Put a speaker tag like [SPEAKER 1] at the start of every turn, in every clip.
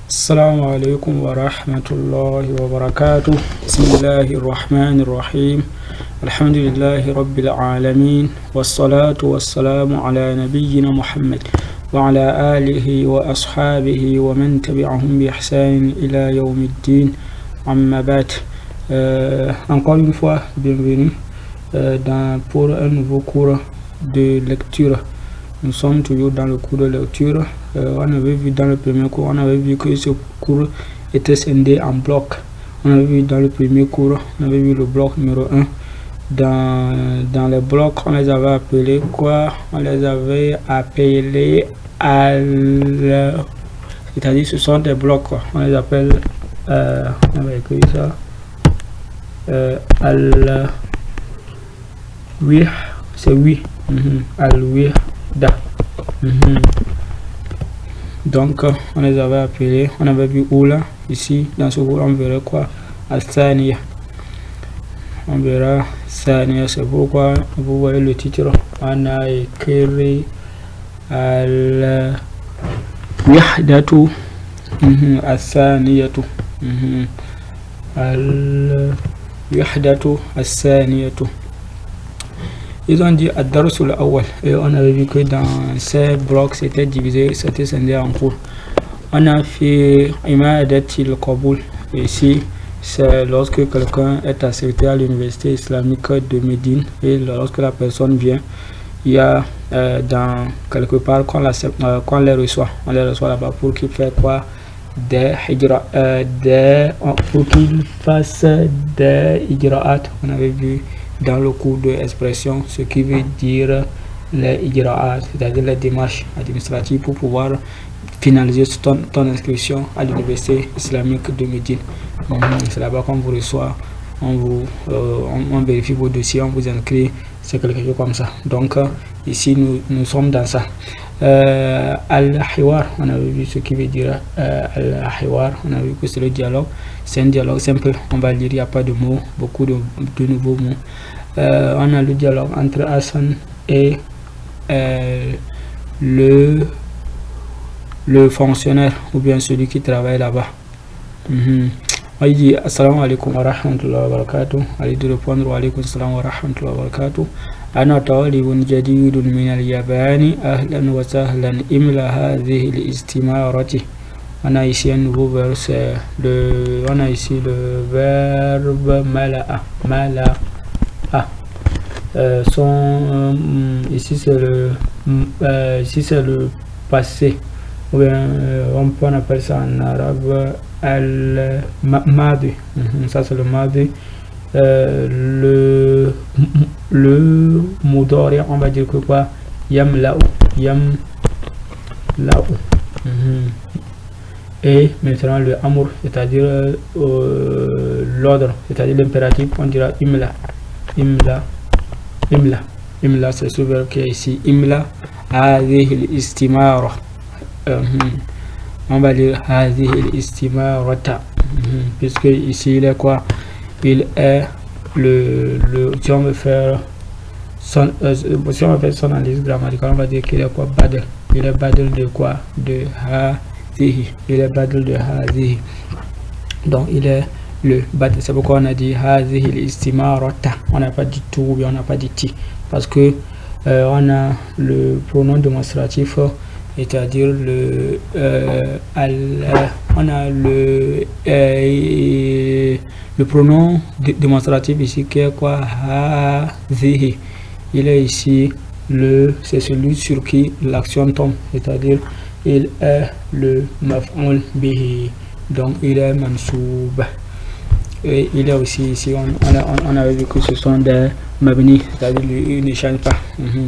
[SPEAKER 1] السلام عليكم ورحمة الله وبركاته. بسم الله الرحمن الرحيم. الحمد لله رب العالمين، والصلاة والسلام على نبينا محمد وعلى آله وأصحابه ومن تبعهم بإحسان إلى يوم الدين. أما بعد, encore une fois, bienvenue pour un nouveau cours de lecture. Nous sommes toujours dans le cours de lecture. On avait vu dans le premier cours, on avait vu que ce cours était scindé en blocs. On avait vu dans le premier cours, on avait vu le bloc numéro 1. Dans les blocs, on les avait appelés quoi? On les avait appelés c'est-à-dire ce sont des blocs quoi. On les appelle on va écrire ça c'est oui, al-wihda. Donc on les avait appelés, on avait vu Oula ici. Dans ce cours on verra quoi? Al-Thaniya. On verra Thaniya, c'est pourquoi vous voyez le titre, on a écrit al-wihdatu al-thaniyatu. Al-wihdatu al-thaniyatu. Ils ont dit ad-darsul awwal, et on avait vu que dans ces blocs c'était divisé, c'était scindé en cours. On a fait imadatil qaboul. Ici c'est lorsque quelqu'un est accepté à l'université islamique de Médine, et lorsque la personne vient, il y a dans quelque part qu'on les reçoit, là-bas pour qu'il fasse quoi? Des hijra, pour qu'il fasse des ijra'at. On avait vu dans le cours de expression ce qui veut dire les ijra'at, c'est-à-dire les démarches administratives pour pouvoir finaliser ton inscription à l'université islamique de Médine. C'est là-bas qu'on vous reçoit, on vérifie vos dossiers, on vous inscrit, c'est quelque chose comme ça. Donc ici nous sommes dans ça. Al-Hiwar, on avait vu ce qui veut dire Al-Hiwar, on a vu que c'est le dialogue, c'est un dialogue simple, on va lire, il n'y a pas de mots, beaucoup de nouveaux mots. On a le dialogue entre Hassan et le fonctionnaire ou bien celui qui travaille là-bas. On dit assalamu alaikum wa rahmatullahi wa barakatuh. Ali de répondre wa alaikum assalam wa rahmatullahi wa barakatuh. Ana talibun jadidun min al-Yabani, ahlan wa sahlan, imla hadhihi al-istimarati. On a ici un nouveau verbe, on a ici le verbe mala'a. Ici c'est le passé, ou bien on appelle ça en arabe al-madi. Ça c'est le madi. Le mudari, on va dire que quoi? Yamla'u. Et maintenant le amr, c'est-à-dire l'ordre, c'est-à-dire l'impératif, on dira imla. Imla, c'est ce verbe qui est ici. Imla hadhihi al-istimara. On va dire hadhihi al-istimarata, puisque ici il est quoi? Il est si on veut faire son analyse grammaticale, on va dire qu'il est quoi? Badal. Il est badal de quoi? De hadhihi. Il est badal de hadhihi. Donc il est le badal. C'est pourquoi on a dit hadhihi al-istimarata. On n'a pas dit tout, ou bien on n'a pas dit ti, parce que on a le pronom démonstratif, c'est-à-dire on a le pronom démonstratif ici qui est quoi? Hadhihi. Il est ici c'est celui sur qui l'action tombe, c'est-à-dire il est le maf'ul bihi, donc il est mansoub. Et il est aussi ici, on avait vu que ce sont des mabni, c'est-à-dire il ne change pas.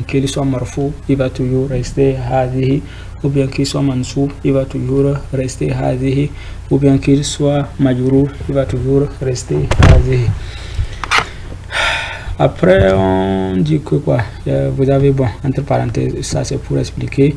[SPEAKER 1] Qu'il soit marfou, il va toujours rester hadhihi, ou bien qu'il soit mansoub, il va toujours rester hadhihi, ou bien qu'il soit majrour, il va toujours rester hadhihi. Après on dit que quoi? Vous avez, bon, entre parenthèses, ça c'est pour expliquer,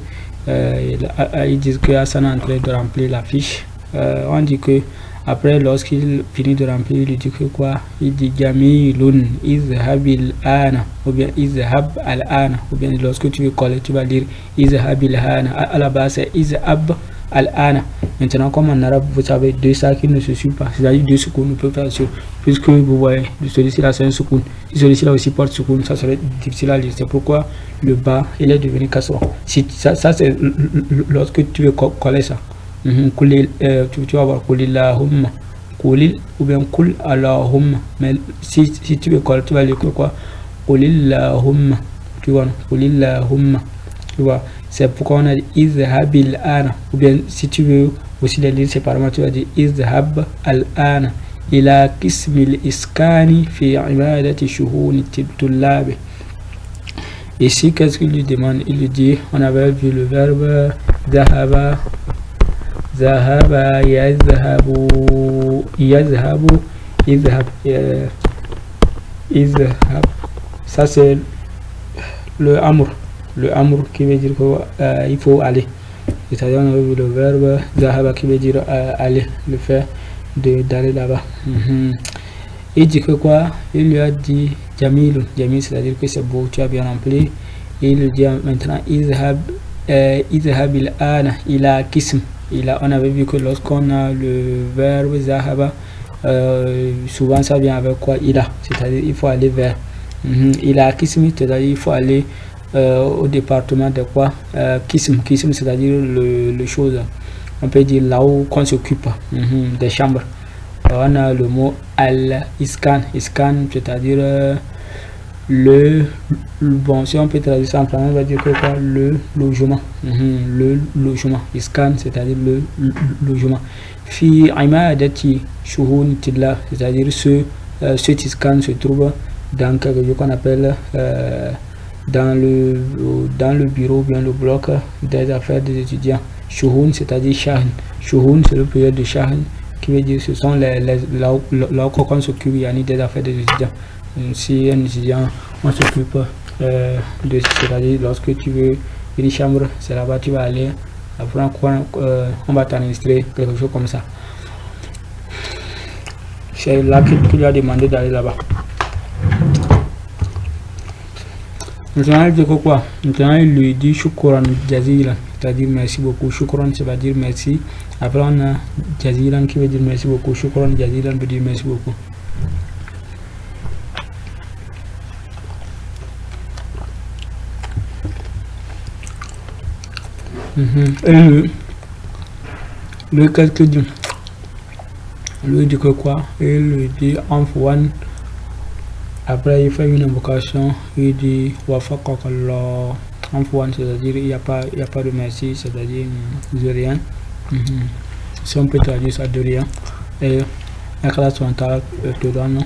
[SPEAKER 1] ils disent que Hassan est en train de remplir la fiche. On dit que après, lorsqu'il finit de remplir, il dit que quoi? Il dit Jamilun izhabil ana, ou bien izhab al ana, ou bien lorsque tu veux coller, tu vas dire izhabil ana. À la base c'est izhab al-ana. Maintenant, comme en arabe, vous savez, deux ça qui ne se suivent pas, c'est-à-dire deux soukoun, on peut faire sur, puisque vous voyez, celui-ci là c'est un soukoun, si celui-ci là aussi porte soukoun, ça serait difficile à lire. C'est pourquoi le bas, il est devenu kasra. Si ça c'est lorsque tu veux coller ça. Tu vas voir kulillahumma, kulil ou bien kul allahumma. Mais si tu veux coller, tu vas lire quoi? Kulillahumma. Tu vois, kulillahumma. Tu vois, c'est pourquoi on a dit izhabil ana. Ou bien si tu veux aussi les lire séparément, tu vas dire izhab al ana ila kismil iskani fi ibadati shuhuni tullabi. Ici, qu'est-ce qu'il lui demande? Il lui dit, on avait vu le verbe zahaba, zahaba, yazhabu, yazhabu, izhab, izhab. Ça c'est le amr qui veut dire qu'il faut aller. C'est-à-dire on a vu le verbe zahaba qui veut dire aller, le fait d'aller là-bas. Il dit que quoi? Il lui a dit jamil, jamil c'est-à-dire que c'est beau, tu as bien rempli. Et il lui dit maintenant izhab il-ana ila kism. On avait vu que lorsqu'on a le verbe zahaba, souvent ça vient avec quoi? Ila, c'est-à-dire il faut aller vers. Ila kism, c'est-à-dire il faut aller au département de quoi? Kism, c'est-à-dire le chose, on peut dire là où qu'on s'occupe des chambres. On a le mot al-iskan, c'est-à-dire bon, si on peut traduire ça en français, on va dire que quoi? Le logement. Le logement. Iskan, c'est-à-dire le logement. Fi imadati shuhun tilla, c'est-à-dire ce iskan se trouve dans quelque chose qu'on appelle dans le bureau, bien le bloc des affaires des étudiants. Shuhun, c'est-à-dire shahin. Shuhun, c'est le période de shahin, qui veut dire ce sont là où on s'occupe des affaires des étudiants. Si un étudiant, on s'occupe c'est-à-dire lorsque tu veux une chambre, c'est là-bas tu vas aller. Après on va t'administrer quelque chose comme ça. C'est là qu'il lui a demandé d'aller là-bas. Maintenant il dit quoi? Maintenant il lui dit shukran jazilan, c'est-à-dire merci beaucoup. Shukran, ça veut dire merci. Après on a jazilan qui veut dire merci beaucoup. Shukran jazilan veut dire merci beaucoup. Et le calcul dit, lui dit que quoi? Il lui dit Anfouane. Après il fait une invocation, il dit Wafaqakallah. Anfouane, c'est-à-dire il n'y a pas de merci, c'est-à-dire de rien. Si on peut traduire ça de rien. Et la classe mentale te donne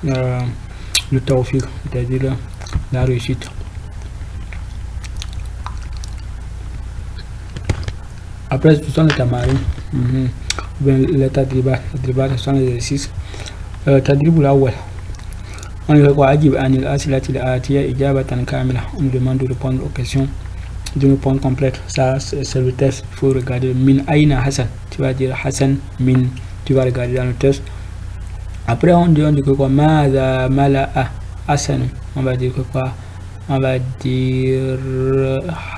[SPEAKER 1] le tawfiq, c'est-à-dire la réussite. Après, ce sont les tamarines, les tadribat, ce sont les exercices. Tadribul awwal. On lui dit Ajib anil asilati al-atiya ijabatan kamila. On nous demande de répondre aux questions d'une réponse complète. Ça, c'est le test. Il faut regarder. Min aina Hassan. Tu vas dire Hassan min. Tu vas regarder dans le test. Après, on dit que quoi? Mada mala'a Hassan. On va dire que quoi? On va dire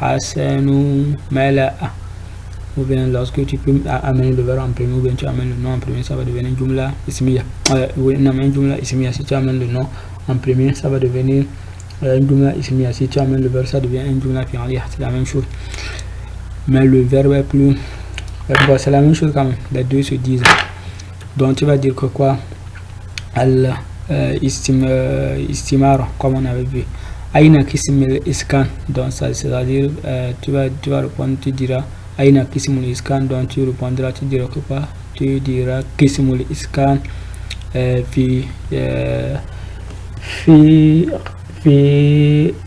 [SPEAKER 1] Hassanu mala'a. Ou bien lorsque tu peux amener le verbe en premier, ou bien tu amènes le nom en premier, ça va devenir jumla ismiya. Jumla ismiya. Si tu amènes le nom en premier, ça va devenir jumla ismiya. Si tu amènes le verbe, ça devient un jumla fi'liya. C'est la même chose. Mais le verbe est plus... c'est la même chose quand même. Les deux se disent. Donc tu vas dire que quoi? Istimar, comme on avait vu. Aina kismil iskan. Donc ça, c'est-à-dire, tu vas répondre, tu diras Aina kismul iskan, donc tu répondras, tu diras que quoi? Tu diras kismul iskan fi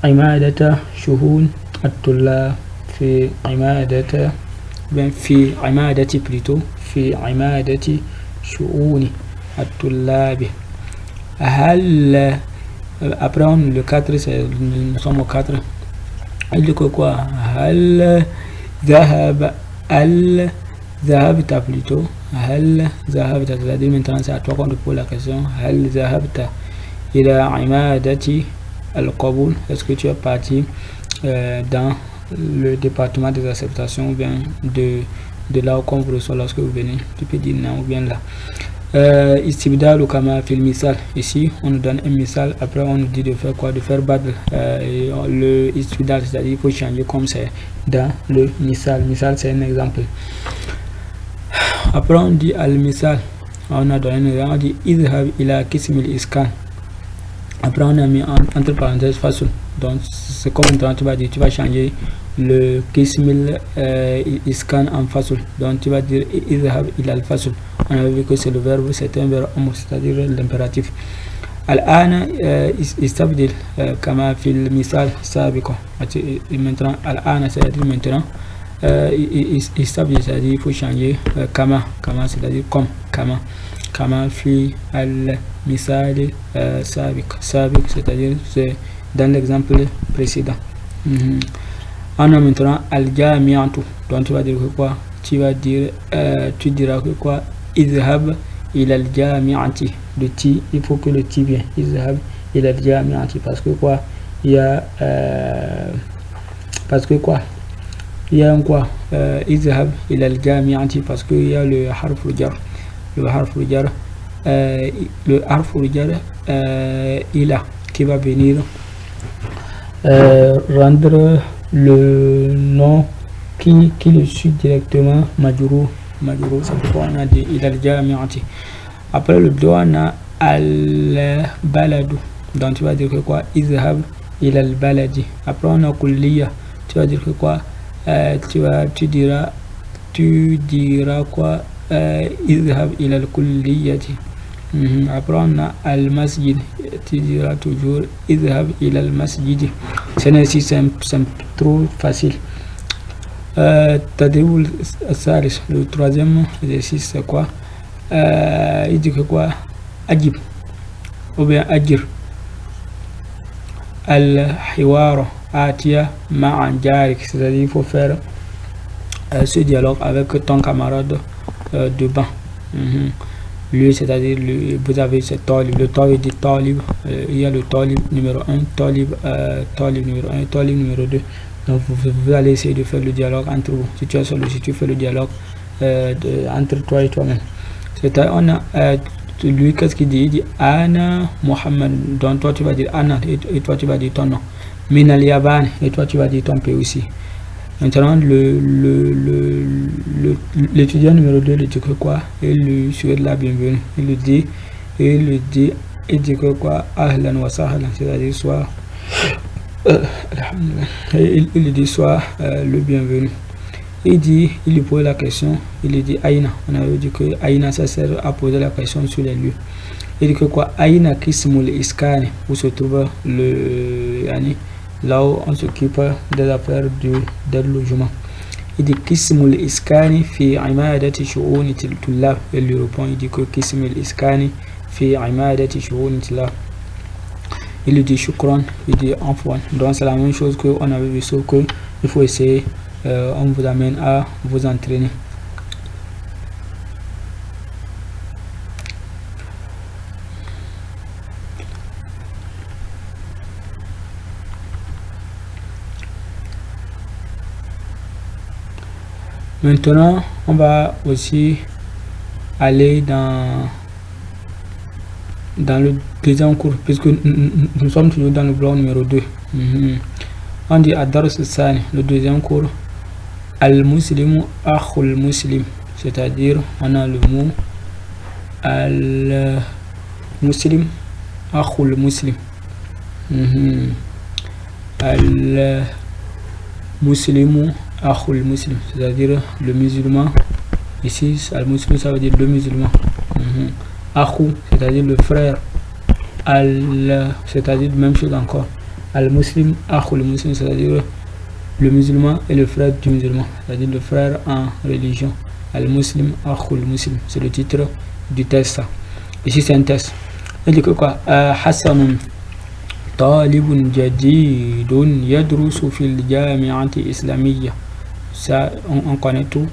[SPEAKER 1] imadata shuhun at-tullab, fi imadata, ben fi imadati plutôt, fi imadati shuhuni at-tullab. Hal, après le 4, nous sommes au 4. Il dit que quoi? Hal ذهب ذهبت plutôt. هل ذهبت, c'est-à-dire maintenant c'est à toi qu'on te pose la question. هل ذهبت إلى عمادة القبول. Est-ce que tu es parti dans le département des acceptations ou bien de là où on vous reçoit lorsque vous venez. Tu peux dire non ou bien là. Istibdal ou kama fil misal. Ici, on nous donne un misal. Après, on nous dit de faire quoi? De faire badl. Le istibdal, c'est-à-dire il faut changer comme c'est dans le misal. Misal, c'est un exemple. Après, on dit al-misal. On a donné un exemple. On dit idhab ila kismil iskan. Après, on a mis entre parenthèses fasul. Donc, c'est comme maintenant tu vas dire, tu vas changer le kismil iskan en fasul. Donc, tu vas dire idhab ila al-fasul. On a vu que c'est le verbe, c'est un verbe homo, c'est-à-dire l'impératif. Al-ana istabdil kama fil misal sabiqa. Maintenant, al-ana, c'est-à-dire maintenant. Istabdil, c'est-à-dire il faut changer kama, c'est-à-dire comme, kama fi al-misal sabiq, c'est-à-dire c'est dans l'exemple précédent. On a maintenant al-jami'atu. Donc tu vas dire quoi? Tu diras que quoi? Idhab ila al-jami'ati. Le ti, il faut que le ti vienne. Idhab ila al-jami'ati. Parce que quoi? Il y a il y a un quoi? Idhab ila al-jami'ati parce qu'il y a le harf jar. Le harf jar ila qui va venir rendre le nom qui le suit directement majrur, c'est pourquoi on a dit ila al-jami'ati. Après le doigt on a al-baladu. Donc tu vas dire que quoi? Izhab ila al-baladi. Après on a kulliya. Tu vas dire que quoi? Tu diras quoi? Izhab ila al-kulliyati. Après on a al-masjid. Tu diras toujours izhab ila al-masjid. C'est trop facile. Tadribul salis, le troisième exercice, c'est quoi? Il dit que quoi? Ajib ou bien ajir. Al-hiwara atia ma'an jarik, c'est-à-dire il faut faire ce dialogue avec ton camarade de banc. Lui, c'est-à-dire vous avez ce talib, le talib dit talib, il y a le talib numéro 1, talib numéro 1, talib numéro 2. Donc vous allez essayer de faire le dialogue entre vous. Si tu es seul, si tu fais le dialogue entre toi et toi-même. C'est-à-dire on a lui, qu'est-ce qu'il dit? Il dit Ana Muhammad. Donc toi tu vas dire Ana et toi tu vas dire ton nom. Minal Yaban et toi tu vas dire ton pays aussi. Maintenant l'étudiant numéro 2 il dit que quoi? Il lui souhaite la bienvenue. Il dit que quoi? Ahlan wa sahlan, c'est-à-dire soit il dit soit le bienvenu. Il lui pose la question, il lui dit Aïna. On avait dit que Aïna ça sert à poser la question sur les lieux. Il dit que quoi? Aïna kismul iskani, où se trouve le yani, là où on s'occupe des affaires du logement. Il dit kismul iskani fi imadati shu'uni tullab. Il lui répond, il dit que kismul iskani fi imadati shu'uni tullab. Il lui dit shukran, il dit enfant. Donc c'est la même chose qu'on avait vu, sauf que il faut essayer, on vous amène à vous entraîner. Maintenant, on va aussi aller dans le deuxième cours, puisque nous sommes toujours dans le bloc numéro 2. On dit Ad-Dars Sani, le deuxième cours, Al-Muslimu Akhul Muslim, c'est-à-dire on a le mot Al-Muslim Akhul Muslim. Al-Muslimu Akhul Muslim, c'est-à-dire le musulman. Ici, Al-Muslim, ça veut dire le musulman. Akhou, c'est-à-dire le frère. C'est-à-dire même chose encore. Al-Muslim, Akhul Muslim, c'est-à-dire le musulman et le frère du musulman, c'est-à-dire le frère en religion. Al-Muslim, Akhul Muslim, c'est le titre du test. Ici, c'est un test. Il dit que quoi? Hassanun talibun jadidun yadrusu fil jami'ati islamiyya. Ça, on connaît tout.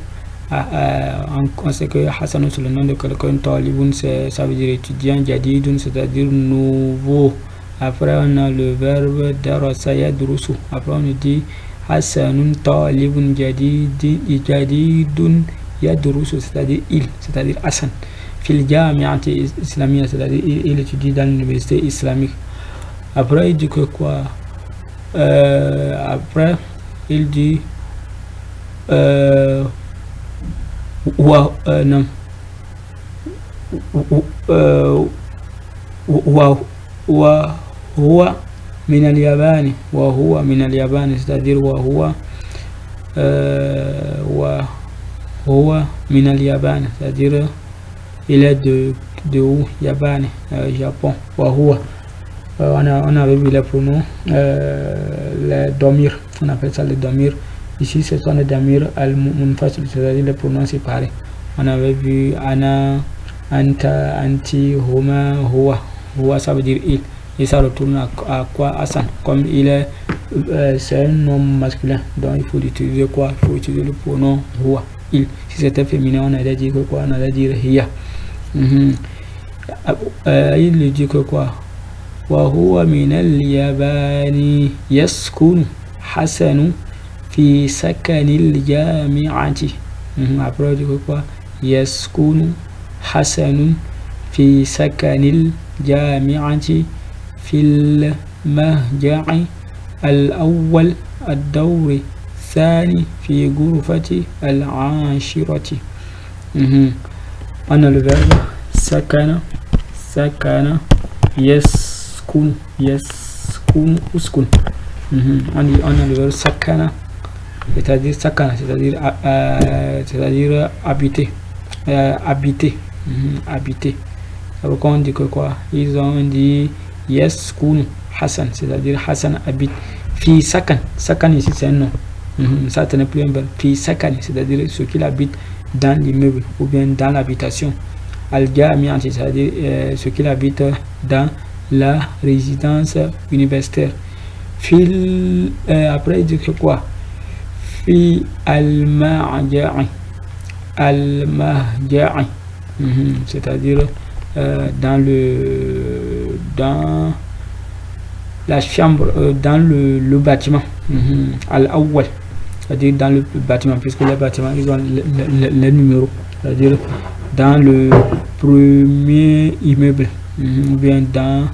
[SPEAKER 1] On sait que Hassan c'est le nom de quelqu'un, Talibun ça veut dire étudiant, Jadidun c'est-à-dire nouveau. Après on a le verbe darasa yadrusu. Après on dit Hassanun talibun jadidun yadrusu, c'est-à-dire c'est-à-dire Hassan. Fil jami'ati islamiyya, c'est-à-dire il étudie dans l'université islamique. Après il dit que quoi? Après il dit non. وهو من اليابان c'est-à-dire وهو من اليابان, c'est-à-dire il est de où? Yaban, Japon. وهو on avait vu les pronoms, les domir, on appelle ça les domir. Ici ce sont les domir al-munfasil, c'est-à-dire les pronoms séparés. On avait vu ana, anta, anti, huma, huwa, ça veut dire il. Et ça retourne à quoi? Hassan. Comme il est, c'est un nom masculin, donc il faut utiliser quoi? Il faut utiliser le pronom huwa, il. Si c'était féminin, on allait dire que quoi? On allait dire hiya. Il dit que quoi? وهو من اليابان يسكن حسن في سكن الجامعة. Après, dit quoi? يسكن حسن في سكن الجامعة في المهجع الأول الدور الثاني في غرفة العاشرة. أنا الverbe سكن يسكن أسكن. On a le verbe sakana, c'est-à-dire sakana, c'est-à-dire habiter. Habiter. Alors on dit que quoi? Ils ont dit yaskun Hassan, c'est-à-dire Hassan habite. Fi sakan ici c'est un nom. Ça n'est plus un verbe. Fi sakan, c'est-à-dire ce qu'il habite dans l'immeuble ou bien dans l'habitation. Al-Jami'ah, c'est-à-dire ce qu'il habite dans la résidence universitaire. Après il dit que quoi? Fi al-mahja'i, c'est-à-dire dans la chambre, dans le bâtiment. Al-awwal, c'est-à-dire dans le bâtiment, puisque les bâtiments ils ont les numéros, c'est-à-dire dans le premier immeuble, ou bien dans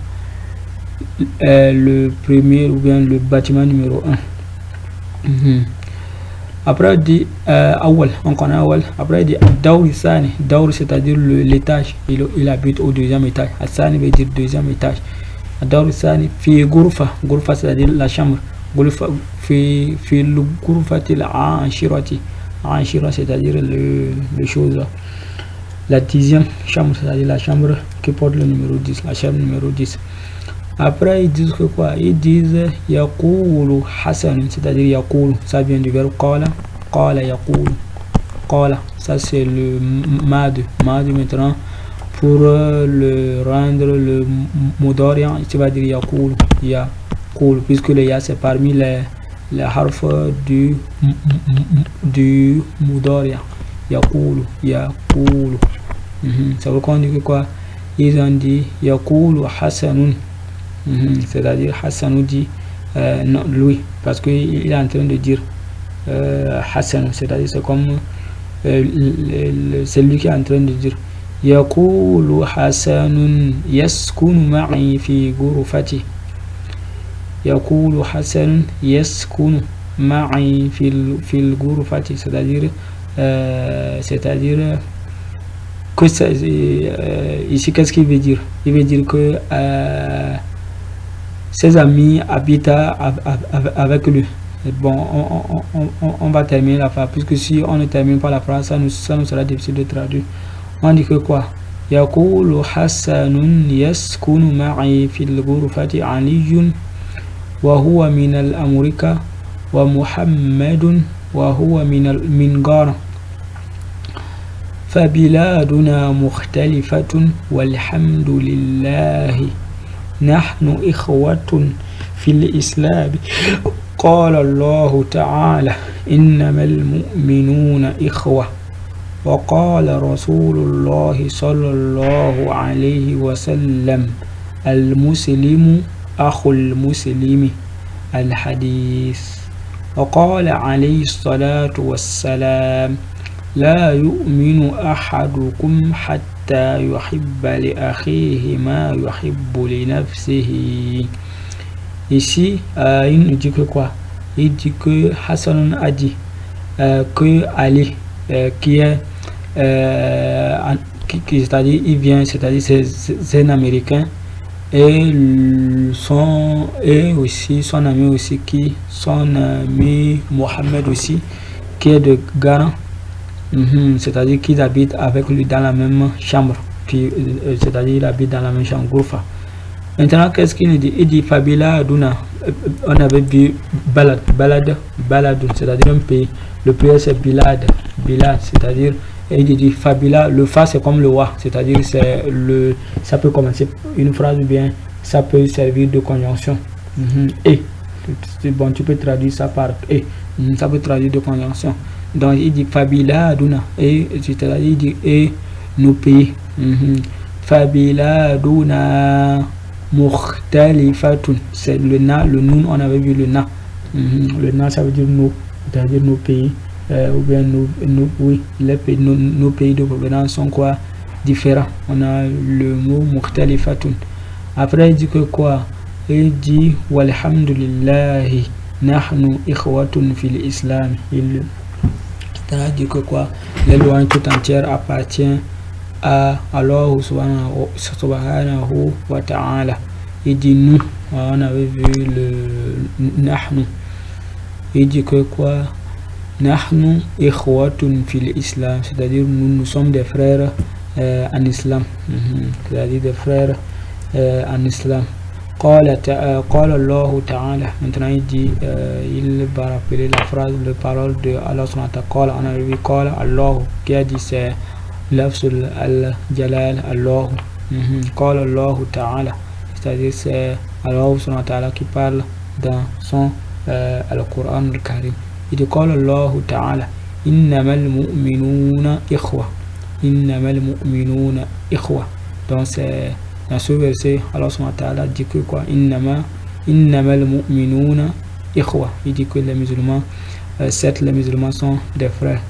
[SPEAKER 1] le premier, ou bien le bâtiment numéro 1. Après il dit awal, on connaît awal. Après il dit daour sani, daour c'est-à-dire l'étage, il habite au deuxième étage. Sani veut dire deuxième étage. Daour sani fi gourfa, c'est-à-dire la chambre. Gourfa fi le gourfatil anshirati, c'est-à-dire le chose. La 10e chambre, c'est-à-dire la chambre qui porte le numéro 10, la chambre numéro 10. Après ils disent que quoi? Ils disent yaqulu Hassan, c'est-à-dire yaqulu, ça vient du verbe qala yaqulu. Qala, ça c'est le mad maintenant. Pour le rendre le mudari', tu vas dire yaqulu, puisque le ya c'est parmi les harfs du mudari'. Yaqulu. Ça veut dire que quoi? Ils ont dit yaqulu Hassanun, c'est-à-dire Hassan dit non, lui, parce qu'il est en train de dire Hassan, c'est-à-dire c'est comme c'est lui qui est en train de dire yaqulu Hassanun yaskunu ma'i fi ghurfati. Yaqulu Hassanun yaskunu ma'i fil ghurfati, c'est-à-dire que ça, ici qu'est-ce qu'il veut dire? Il veut dire que ses amis habitent avec lui. Bon, on va terminer la phrase, puisque si on ne termine pas la phrase, ça nous sera difficile de traduire. On dit que quoi? Yaqulu Hassanun yaskunu ma'i fil ghurfati aliyun wa huwa min al-amrika wa Muhammadun wa huwa min Ghana. فبلادنا مختلفة والحمد لله نحن إخوة في الإسلام. قال الله تعالى إنما المؤمنون إخوة. وقال رسول الله صلى الله عليه وسلم المسلم أخو المسلم. الحديث. وقال عليه الصلاة والسلام لا يؤمن أحدكم حتى يحب لأخيه ما يحب لنفسه. Ici, il nous dit que quoi? Il dit que Hassan a dit que Ali, qui est, c'est-à-dire, il vient, c'est-à-dire, c'est un Américain, et aussi son ami aussi, son ami Mohamed aussi, qui est de Ghana, c'est-à-dire qu'ils habitent avec lui dans la même chambre, puis c'est-à-dire il habite dans la même chambre, Gourfa. Maintenant, qu'est-ce qu'il nous dit? Il dit Fabila Aduna. On avait vu Balad, c'est-à-dire un pays. Le pays c'est Bilad, c'est-à-dire, il dit Fabila, le fa c'est comme le wa, c'est-à-dire ça peut commencer une phrase ou bien ça peut servir de conjonction. Et, bon, tu peux traduire ça par et, ça peut traduire de conjonction. Donc il dit Fabila Aduna, et c'est-à-dire il dit et nos pays. Fabila Aduna. Mukhtalifatun, c'est le na, le nun, on avait vu le na. Le na, ça veut dire nous, c'est-à-dire nos pays, ou bien oui, les pays, nos pays de provenance sont quoi? Différents. On a le mot mukhtalifatun. Après, il dit que quoi? Il dit walhamdulillahi nahnu ikhwatun fil islam. Il dit que quoi? Les lois tout entières appartiennent à Allah subhanahu wa ta'ala. Il dit nous, on avait vu le nahnu. Il dit que quoi? Nahnu ikhwatun fil islam, c'est-à-dire nous sommes des frères en islam, c'est-à-dire des frères en islam. قال الله تعالى. Maintenant il dit, il va rappeler la phrase, la parole de Allah subhanahu wa ta'ala. On avait vu قال Allah, qui a dit c'est Lafsul al-Jalal, Allah. Qala Allah Ta'ala, c'est-à-dire c'est Allah subhanahu wa ta'ala qui parle dans son Al-Qur'an al-Karim. Il dit Qala Allah Ta'ala innamal mu'minuna ikhwa. Innamal mu'minuna ikhwa. Donc c'est dans ce verset, Allah subhanahu wa ta'ala dit que quoi? Innamal mu'minuna ikhwa. Il dit que les musulmans, certes les musulmans sont des frères.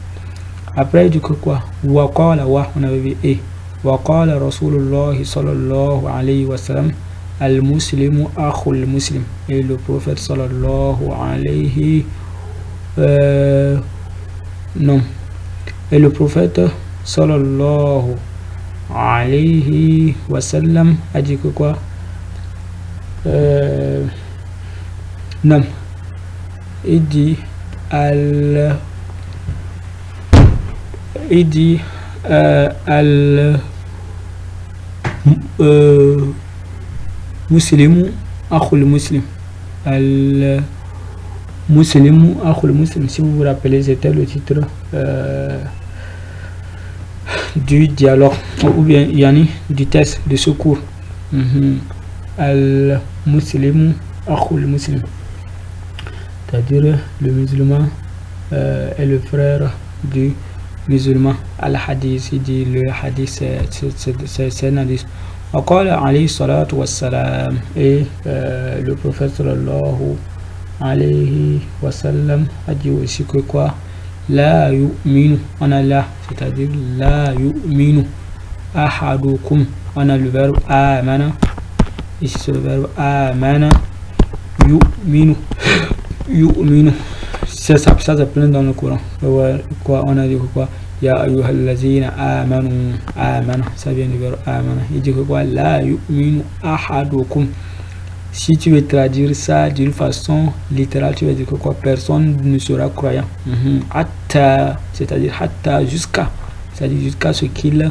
[SPEAKER 1] Après, il dit que quoi? Waqala wa, on avait vu et. Waqala Rasulullah sallallahu alayhi wa sallam, al-muslimu akhul muslim. Et le prophète sallallahu alayhi non. Et le prophète sallallahu alayhi wa sallam a dit que quoi? Non. Il dit il dit al muslimu akhul muslim. Al muslimu akhul muslim, si vous vous rappelez, c'était le titre du dialogue ou bien yani du test de secours. Al muslimu akhul muslim, c'est-à-dire le musulman est le frère du musulman. Al-Hadith, il dit le hadith c'est un hadith. وقال عليه الصلاة والسلام, et le prophète sallallahu alayhi wa sallam a dit aussi que quoi? La yu'minu, on a là, c'est-à-dire la yu'minu ahadukum, on a le verbe amana, ici c'est le verbe amana, yu'minu, ça c'est plein dans le Coran. Quoi, on a dit quoi? Ya ayyuhallazina amanu, amana, ça vient du verbe amana. Il dit que quoi? La yu'minu ahadukum. Si tu veux traduire ça d'une façon littérale, tu veux dire que quoi? Personne ne sera croyant. Hatta, c'est-à-dire hatta, jusqu'à, c'est-à-dire jusqu'à ce qu'il,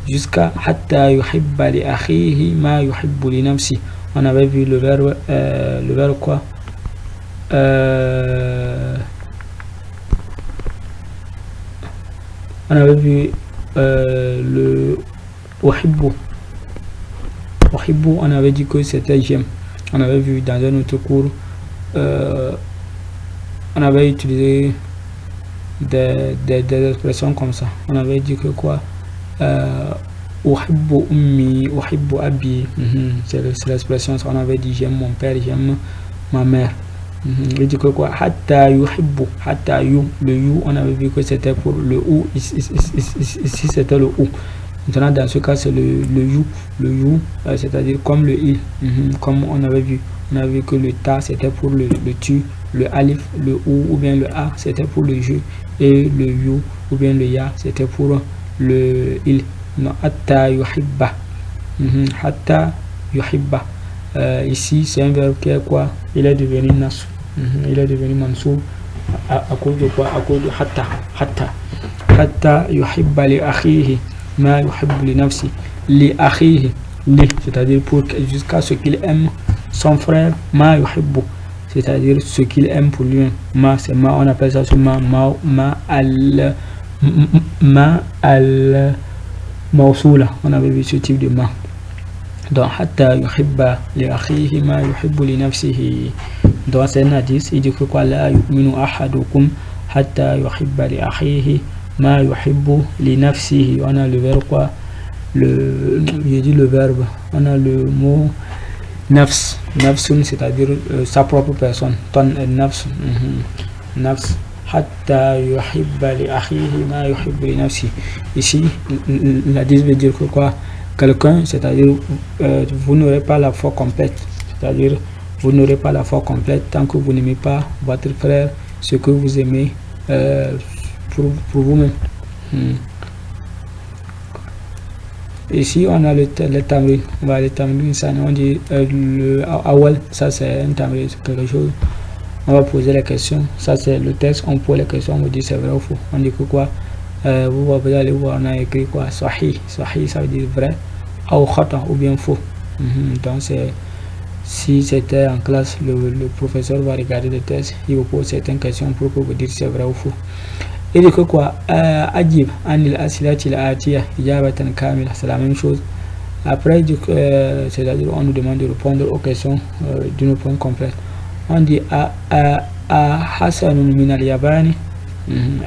[SPEAKER 1] jusqu'à hatta yuhibba li akhihi ma yuhibbu li nafsi. On avait vu le verbe quoi? On avait vu le uhibbu. Uhibbu, on avait dit que c'était j'aime. On avait vu dans un autre cours, on avait utilisé des expressions comme ça. On avait dit que quoi? Uhibbu ummi, uhibbu abi. C'est l'expression, on avait dit j'aime mon père, j'aime ma mère. Il dit que quoi? Hatta yuhibbu, hatta yu, le yu, on avait vu que c'était pour le ou, ici c'était le ou. Maintenant, dans ce cas, c'est le you, c'est-à-dire comme le il, comme on avait vu que le ta c'était pour le tu, le alif, le ou bien le a c'était pour le je, et le you ou bien le ya c'était pour le il. Non, hatta yuhibba, hatta yuhibba. Ici, c'est un verbe qui est quoi? Il est devenu nas, il est devenu mansoub à cause de quoi? À cause de hatta yuhibba li akhihi ma yuhibbu li nafsi, li akhihi, li, c'est-à-dire pour jusqu'à ce qu'il aime son frère, ma yuhibbu, c'est-à-dire ce qu'il aime pour lui-même. Ma, c'est ma, on appelle ça ma al mawsoula, on avait vu ce type de ma. Donc hatta yuhibba li akhihi ma yuhibbu li nafsihi. Donc c'est un hadith, il dit que quoi? La yu'minu ahadukum hatta yuhibba li akhihi ma yuhibbu li nafsihi. On a le verbe quoi? J'ai dit le verbe, on a le mot nafs, nafsun, c'est-à-dire sa propre personne, ton nafs, nafs. Hatta yuhibba li akhihi ma yuhibbu li nafsihi. Ici, l'hadith veut dire que quoi? Quelqu'un, c'est-à-dire vous n'aurez pas la foi complète, c'est-à-dire vous n'aurez pas la foi complète tant que vous n'aimez pas votre frère ce que vous aimez pour vous-même. Ici on a le tamrin, on va le tamrin, ça on dit le awal, ça c'est un tamrin, c'est quelque chose, on va poser la question, ça c'est le texte, on pose la question, on vous dit c'est vrai ou faux, on dit que quoi? Vous allez voir, on a écrit quoi? Sahih, sahih ça veut dire vrai, ou khata ou bien faux. Donc c'est, si c'était en classe, le professeur va regarder le texte, il vous pose certaines questions pour que vous dites si c'est vrai ou faux. Et dit que quoi? Ajib anil asilati la atiya ijabatan kamila, c'est la même chose. Après, c'est-à-dire on nous demande de répondre aux questions d'une réponse complète. On dit Hasanun min al-Yabani,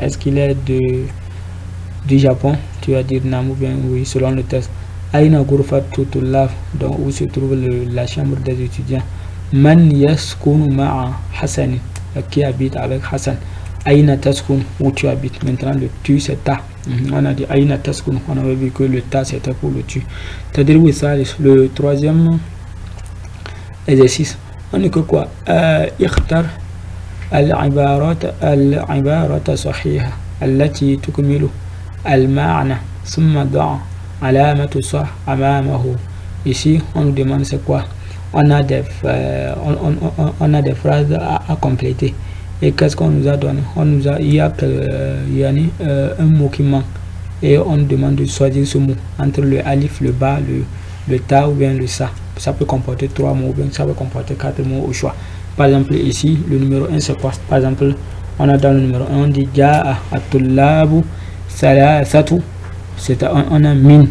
[SPEAKER 1] est-ce qu'il est du Japon? Tu vas dire non ou bien oui selon le texte. Aina ghurfatu tullab, donc où se trouve la chambre des étudiants. Man yaskunu ma'a Hassan, qui habite avec Hassan. Aina taskun, où tu habites. Maintenant le tu c'est ta. On a dit Aina taskun, on avait vu que le ta c'était pour le tu. C'est-à-dire oui, ça le troisième exercice. On dit que quoi? Ikhtar al-ibarata sahiha allati tukmilu al-ma'na thumma da'a alamatu sah amamahu. Ici on nous demande c'est quoi? On a des phrases à compléter. Et qu'est-ce qu'on nous a donné? Il y a un mot qui manque et on nous demande de choisir ce mot entre le alif, le ba, le ta ou bien le sa. Ça peut comporter 3 mots ou bien ça peut comporter 4 mots au choix. Par exemple ici le numéro 1 c'est quoi? Par exemple on a dans le numéro 1 on dit ja'a at-tullabu salasatu, on a min,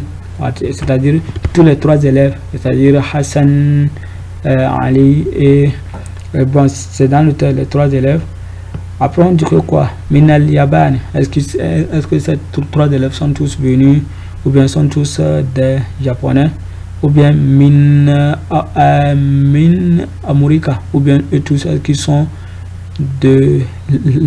[SPEAKER 1] c'est-à-dire tous les 3 élèves, c'est-à-dire Hassan, Ali et bon c'est dans les 3 élèves. Après on dit que quoi? Minal Yaban, est-ce que ces 3 élèves sont tous venus ou bien sont tous des Japonais, ou bien min Amurika, ou bien eux tous qui sont de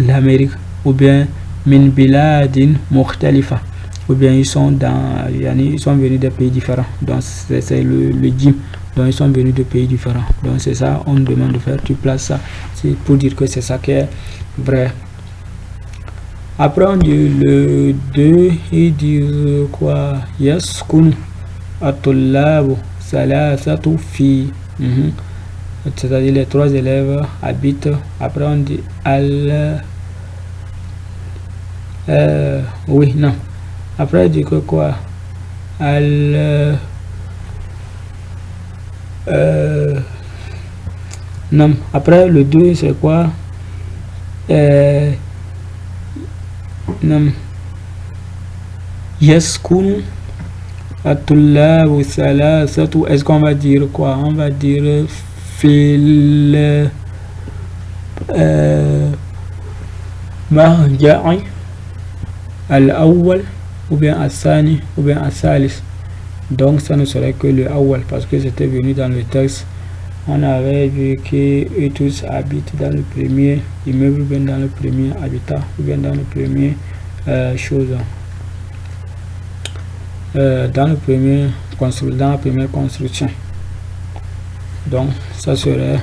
[SPEAKER 1] l'Amérique, ou bien min biladin mukhtalifa, ou bien ils sont venus des pays différents. Donc c'est le djim, donc ils sont venus de pays différents. Donc c'est ça on demande de faire, tu places ça, c'est pour dire que c'est ça qui est vrai. Après on dit le 2, ils disent quoi? Yaskunu at-tullabu salasatu fi, c'est-à-dire les 3 élèves habitent. Après on dit oui, non. Après on dit que quoi? Non. Après le 2 c'est quoi? Non. Yaskunu at-tullabu salasatu, est-ce qu'on va dire quoi? On va dire fil marja'i al-awwal ou bien al-thani ou bien al-thalith. Donc ça ne serait que le awwal parce que c'était venu dans le texte On avait vu que eux tous habitent dans le premier immeuble, ou bien dans le premier habitat, ou bien dans le premier chose. Dans la première construction. Donc ça serait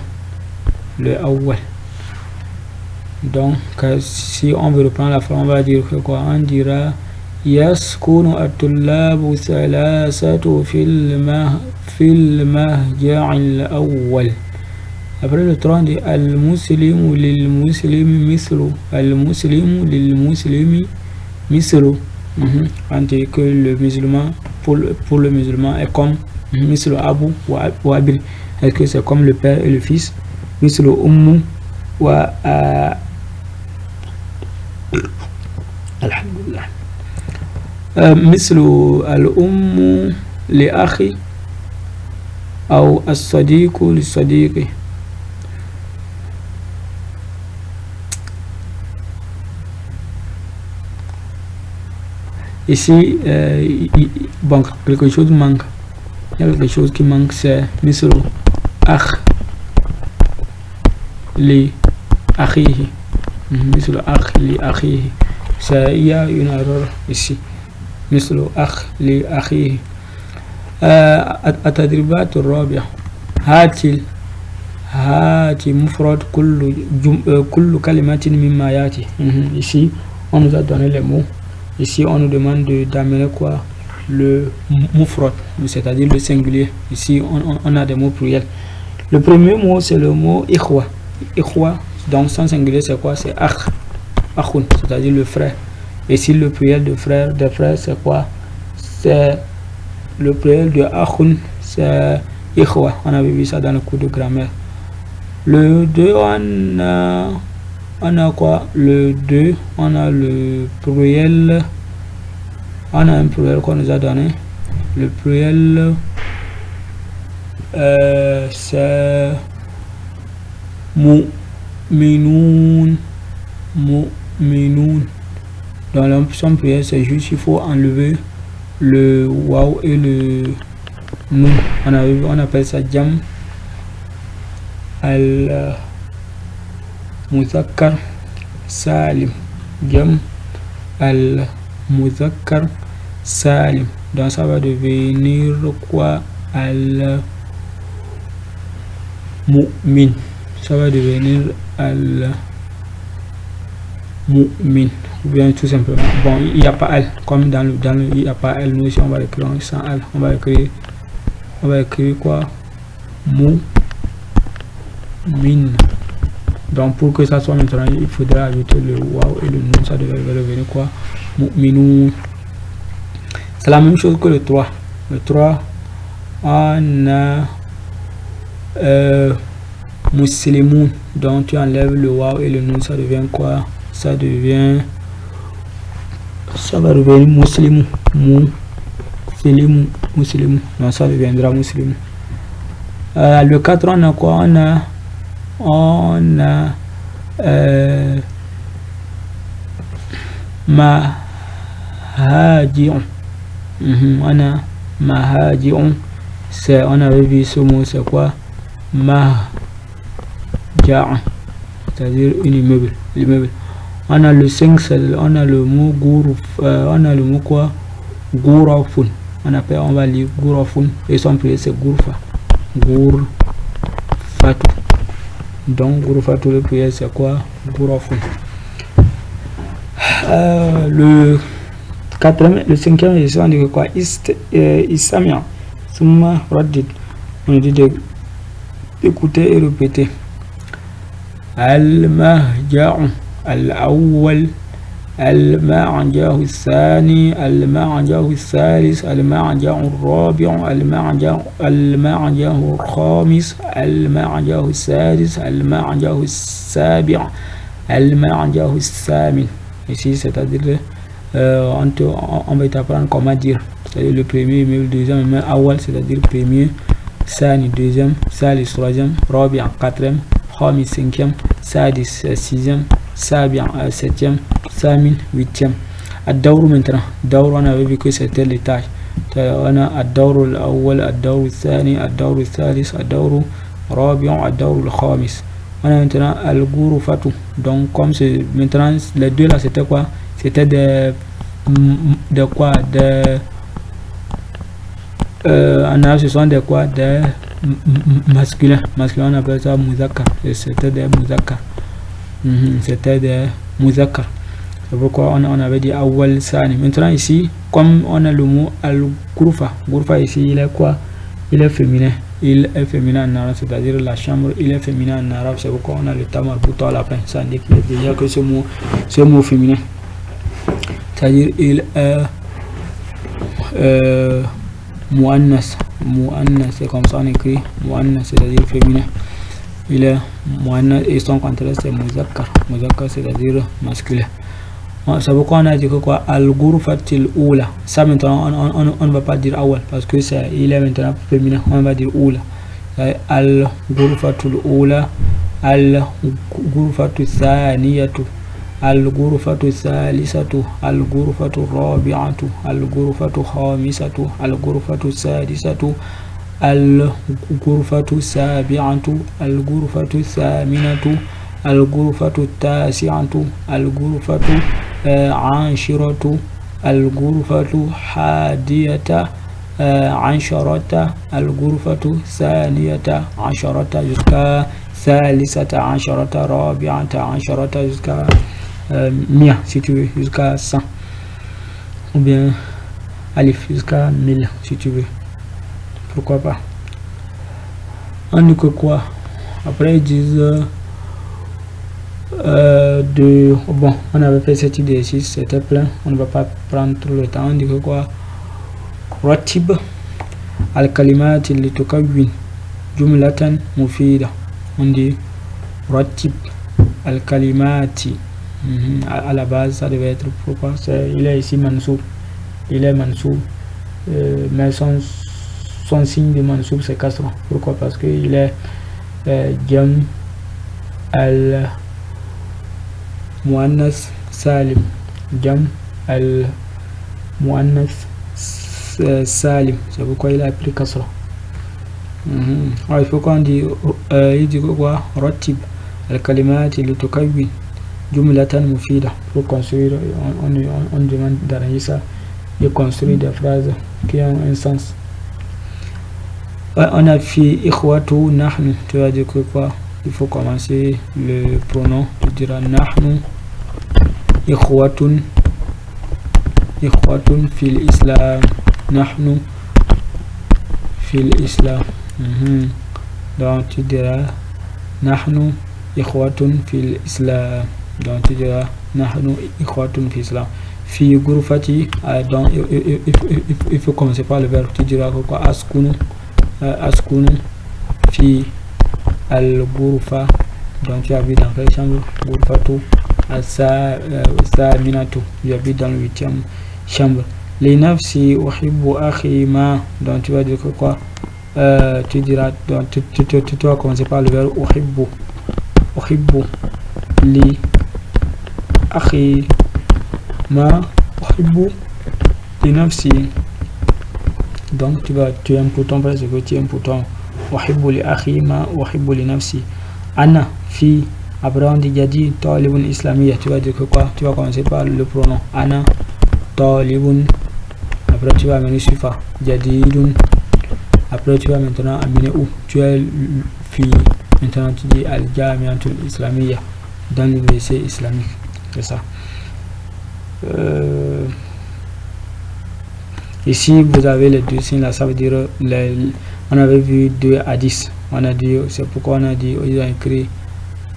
[SPEAKER 1] le awwal. Donc si on veut reprendre la forme, on va dire que quoi? On dira yaskunu at-tullabu thalathatu fil mahja'i al-awwal. Après le 3 on dit al-muslimu lil-muslimi mislu, al-muslimu lil-muslimi mislu. On dit que le musulman pour le musulman est comme mislu abu wa abi. Est-ce que c'est comme le père et le fils? Mislu ummu wa alhamdulillah. Mislu al-ummu li akhi ou as-sadiqu li sadiqi. Ici, bon, quelque chose manque. Il y a quelque chose qui manque, c'est mislu akh li akhihi. Mislu akh li akhihi. Il y a une erreur ici. mislu akh li akhihi. التدريبات الرابعة هاتي مفرد كل كلمة مما يأتي. Ici on nous a donné les mots. Ici on nous demande d'amener quoi? Le mufrad, c'est-à-dire le singulier. Ici on a des mots pluriels. Le premier mot c'est le mot ikhwa. Ikhwa, donc son singulier c'est quoi? C'est akh, akhun, c'est-à-dire le frère. Et si le pluriel de frère, c'est quoi? C'est le pluriel de akhun, c'est ikhwa. On avait vu ça dans le cours de grammaire. Le 2 on a quoi? Le 2 on a le pluriel, on a un pluriel qu'on nous a donné. Le pluriel c'est mu'minun. Dans son pluriel c'est juste il faut enlever le waw et le nun. On appelle ça jam al muzakkar salim. Jam al muzakkar salim. Donc ça va devenir quoi? Al mu'min. Ça va devenir al mu'min. Ou bien tout simplement, bon, il n'y a pas al, comme dans le il n'y a pas al, nous ici on va écrire sans al, on va écrire quoi? Mu'min. Donc pour que ça soit maintenant, il faudra ajouter le waw et le nun, ça devrait devenir quoi? Mu'minun. C'est la même chose que le 3. Le 3, on a muslimun. Donc tu enlèves le waw et le nun, ça devient quoi? Ça va devenir muslimu. Donc ça deviendra muslimu. Le 4 on a quoi? On a mahaji'un. On a mahaji'un. On avait vu ce mot, c'est quoi? Mahja'un, c'est-à-dire un immeuble. On a le 5, on a le mot on a le mot quoi? Gourafun. On va lire gourafun et son pluriel c'est gourfa. Gourfatu. Donc gourfatu, le pluriel c'est quoi? Gourafun. Le 5e édition, on dit quoi? Istamia summa raddid. On dit d'écouter et répéter. Al-mahja'u al-awwal, al-ma'ja'u al-thani, al-ma'ja'u al-thalith, al-ma'ja'u al-rabi'u, al-ma'ja'u al-khamis, al-ma'ja'u al-sadis, al-ma'ja'u al-sabi', al-ma'ja'u al-thamin. Ici c'est-à-dire on va t'apprendre comment dire, c'est-à-dire le premier, le deuxième, le awwal, c'est-à-dire premier, sani deuxième, salis troisième, rabi' quatrième, khamis cinquième, sadis sixième, sabi' septième, samin huitième. Ad-dawr maintenant, dawr on avait vu que c'était les tâches. On a ad-dawr al-awwal, ad-dawr al-thani, ad-dawr al-thalith, ad-dawr Rabi'un ad-dawr al-khamis. On a maintenant al-ghurfatu. Donc comme c'est maintenant les deux là c'était quoi? C'était de quoi? En arabe ce sont des quoi? Des masculins. Masculin on appelle ça muzakkar. C'était des muzakkar. C'était des muzakkar. C'est pourquoi on avait dit awwal sani. Maintenant ici, comme on a le mot al-ghurfa. Ghurfa ici il est quoi? Il est féminin. Il est féminin en arabe, c'est-à-dire la chambre, il est féminin en arabe, c'est pourquoi on a le tamar bouton à la fin. Ça indique déjà que ce mot féminin. C'est-à-dire il est muannas. Muannas, c'est comme ça on écrit muannas, c'est-à-dire féminin. Il est muannas et son contraire c'est muzakkar. Muzakkar c'est-à-dire masculin. C'est pourquoi on a dit que quoi? Al-ghurfatil oula. Ça maintenant on ne va pas dire awal parce que c'est il est maintenant féminin. On va dire oula. Al-ghurfatul oula, al-ghurfatul thaniyatu, al-ghurfatul thalithatu, al-ghurfatul rabi'atu, al-ghurfatul khamisatu, al-ghurfatul sadisatu, al-ghurfatul sabi'atu, al-ghurfatul thaminatu, al-ghurfatul tasi'atu, al-ghurfatul عاشرة, الغرفة حادية عشرة, الغرفة ثانية عشرة jusqu'à ثالثة عشرة, رابعة عشرة jusqu'à 100 si tu veux, jusqu'à 100 ou bien alif jusqu'à 1000 si tu veux, pourquoi pas. On dit que quoi? Après ils disent bon, on avait fait cet exercice, c'était plein, on ne va pas prendre tout le temps. On dit que quoi? Ratib al-kalimati li tukawwin jumlatan mufida. On dit ratib al-kalimati. À la base ça devait être pourquoi? Il est ici mansoub, il est mansoub, mais son signe de mansoub c'est kasra. Pourquoi? Parce que il est jam al muannas salim, jam al muannas salim, c'est pourquoi il a pris kasra. Il faut qu'on dit il dit quoi? Ratib al kalimati li tukawwin jumlatan mufida. Pour construire, on demande d'arranger ça, de construire des phrases qui ont un sens. On a fait ikhwatu nahnu, tu vas dire que quoi? Il faut commencer le pronom, tu diras nahnu ikhwatun fil islam, nahnu fil islam. Donc tu diras nahnu ikhwatun fil islam, donc tu diras nahnu ikhwatun fil islam. Fi ghurfati, donc il faut commencer par le verbe, tu diras quoi? Askunu fi al-ghurfa, donc tu habites dans quelle chambre? Ghurfatu as-saminatu, tu habites dans le 8e chambre. Li nafsi uhibbu akhi ma, donc tu vas dire que quoi? Tu diras, donc tu vas commencer par le verbe uhibbu li akhi ma uhibbu li nafsi, donc tu es un bouton parce que tu es un bouton. uhibbu li akhi ma uhibbu li nafsi. Ana fi, après on dit jadi talibun islamiyya, tu vas dire que quoi? Tu vas commencer par le pronom ana talibun, après tu vas amener sifa jadidun, après tu vas maintenant amener où? Tu es fi, maintenant tu dis al jamiatul islamiyya, dans l'université islamique, c'est ça. Ici vous avez les deux signes là, ça veut dire on avait vu 2 à 10, on a dit, c'est pourquoi on a dit, ils ont écrit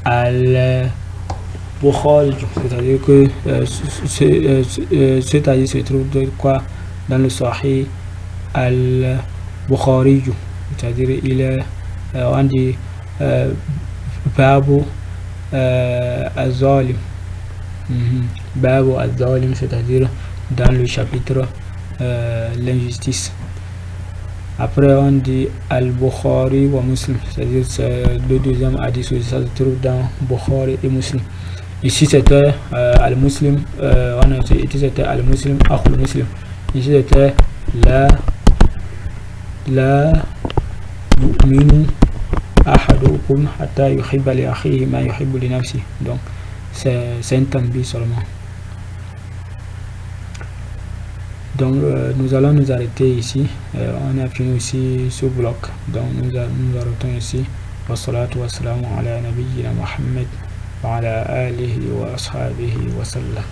[SPEAKER 1] al-Bukhari, c'est-à-dire que cet hadith se trouve de quoi? Dans le Sahih al-Bukhari, c'est-à-dire il est on dit babu az-zalim, babu az-zalim, c'est-à-dire dans le chapitre l'injustice. Après on dit al-Bukhari wa Muslim, c'est-à-dire c'est le deuxième hadith, ça se trouve dans Bukhari et Muslim. Ici c'était al-Muslim, on a dit c'était al-Muslim akhul Muslim. Ici c'était la yu'minu ahadukum hatta yuhibba li akhihi ma yuhibbu li nafsihi. Donc c'est un tanbih seulement. Donc nous allons nous arrêter ici. On a fini aussi ce bloc. Donc nous arrêtons ici. Wassalatu wassalamu ala nabiyyina Muhammad wa ala alihi wa ashabihi wa sallam.